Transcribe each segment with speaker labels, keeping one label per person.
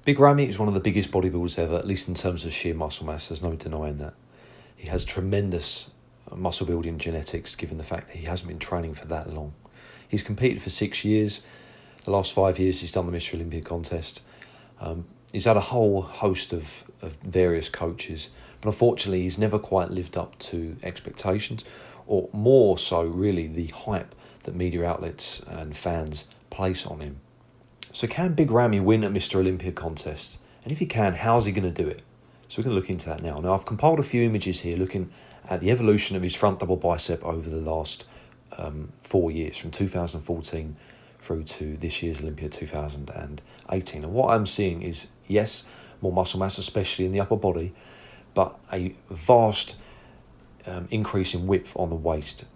Speaker 1: Big Ramy is one of the biggest bodybuilders ever, at least in terms of sheer muscle mass. There's no denying that. He has tremendous muscle building genetics, given the fact that he hasn't been training for that long. He's competed for 6 years. The last 5 years he's done the Mr. Olympia contest. He's had a whole host of various coaches, but unfortunately he's never quite lived up to expectations, or more so really the hype that media outlets and fans place on him. So can Big Ramy win at Mr. Olympia contests? And if he can, how's he going to do it? So we're going to look into that now. Now I've compiled a few images here looking at the evolution of his front double bicep over the last 4 years, from 2014 through to this year's Olympia 2018. And what I'm seeing is, yes, more muscle mass, especially in the upper body, but a vast increase in width on the waist.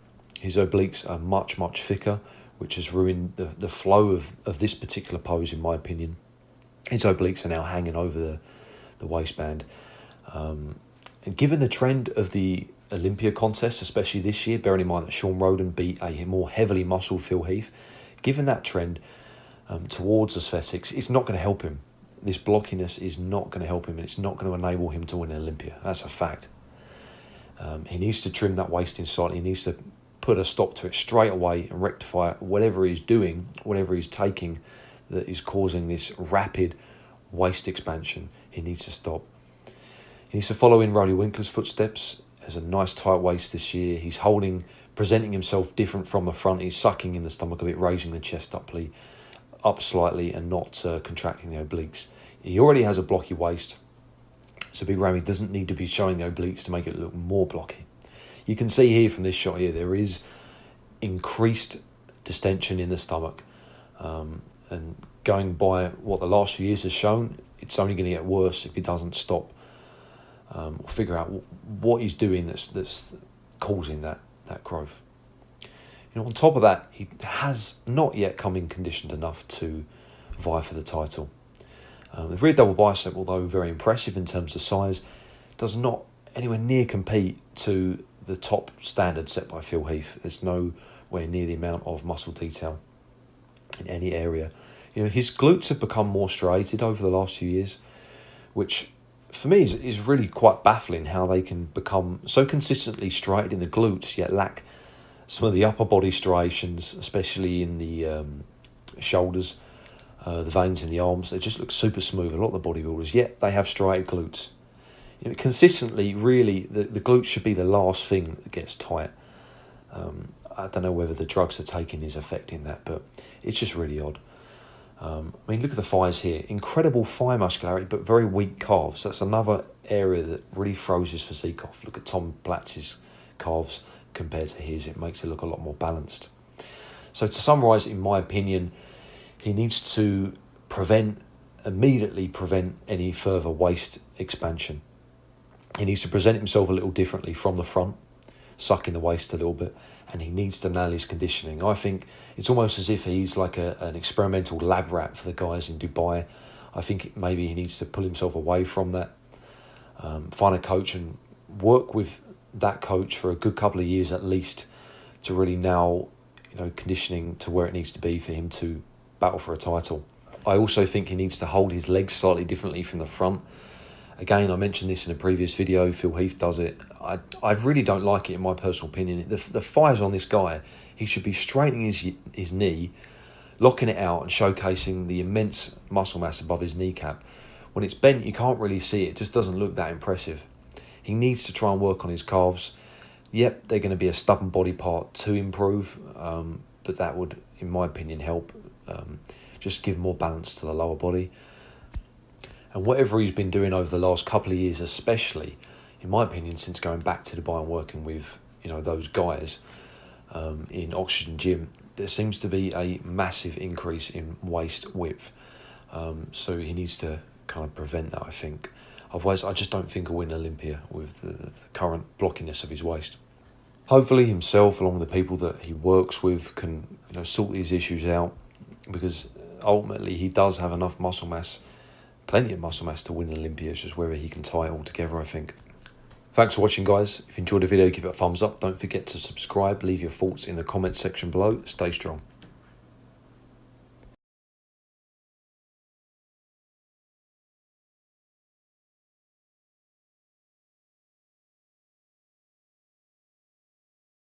Speaker 1: His obliques are much, much thicker, which has ruined the flow of this particular pose, in my opinion. His obliques are now hanging over the waistband. And given the trend of the Olympia contest, especially this year, bearing in mind that Sean Roden beat a more heavily muscled Phil Heath, given that trend towards aesthetics, it's not going to help him. This blockiness is not going to help him, and it's not going to enable him to win Olympia. That's a fact. He needs to trim that waist in slightly. He needs to put a stop to it straight away and rectify whatever he's doing, whatever he's taking that is causing this rapid waist expansion. He needs to stop. He needs to follow in Roddy Winkler's footsteps. Has a nice tight waist this year. He's presenting himself different from the front. He's sucking in the stomach a bit, raising the chest up slightly and not contracting the obliques. He already has a blocky waist, so Big Ramy doesn't need to be showing the obliques to make it look more blocky. You can see here from this shot here, there is increased distension in the stomach. And going by what the last few years has shown, it's only going to get worse if he doesn't stop or figure out what he's doing that's causing that growth. You know, on top of that, he has not yet come in conditioned enough to vie for the title. The rear double bicep, although very impressive in terms of size, does not anywhere near compete to the top standard set by Phil Heath. There's nowhere near the amount of muscle detail in any area. You know, his glutes have become more striated over the last few years, which for me is really quite baffling, how they can become so consistently striated in the glutes yet lack some of the upper body striations, especially in the shoulders, the veins in the arms. They just look super smooth, a lot of the bodybuilders, yet they have striated glutes. You know, consistently, really, the glutes should be the last thing that gets tight. I don't know whether the drugs they're taking is affecting that, but it's just really odd. I mean, look at the thighs here. Incredible thigh muscularity, but very weak calves. That's another area that really throws his physique off. Look at Tom Platz's calves compared to his. It makes it look a lot more balanced. So to summarise, in my opinion, he needs to immediately prevent any further waist expansion. He needs to present himself a little differently from the front, sucking the waist a little bit, and he needs to nail his conditioning. I think it's almost as if he's like an experimental lab rat for the guys in Dubai. I think maybe he needs to pull himself away from that, find a coach and work with that coach for a good couple of years at least to really nail, conditioning to where it needs to be for him to battle for a title. I also think he needs to hold his legs slightly differently from the front. Again, I mentioned this in a previous video. Phil Heath does it. I really don't like it, in my personal opinion. The thighs on this guy, he should be straightening his knee, locking it out and showcasing the immense muscle mass above his kneecap. When it's bent, you can't really see it. It just doesn't look that impressive. He needs to try and work on his calves. Yep, they're going to be a stubborn body part to improve, but that would, in my opinion, help just give more balance to the lower body. And whatever he's been doing over the last couple of years, especially, in my opinion, since going back to Dubai and working with, those guys in Oxygen Gym, there seems to be a massive increase in waist width. So he needs to kind of prevent that, I think. Otherwise, I just don't think he'll win Olympia with the current blockiness of his waist. Hopefully himself, along with the people that he works with, can sort these issues out, because ultimately he does have enough muscle mass, plenty of muscle mass to win Olympia. It's just whether he can tie it all together, I think. Thanks for watching, guys. If you enjoyed the video, give it a thumbs up. Don't forget to subscribe. Leave your thoughts in the comments section below. Stay strong.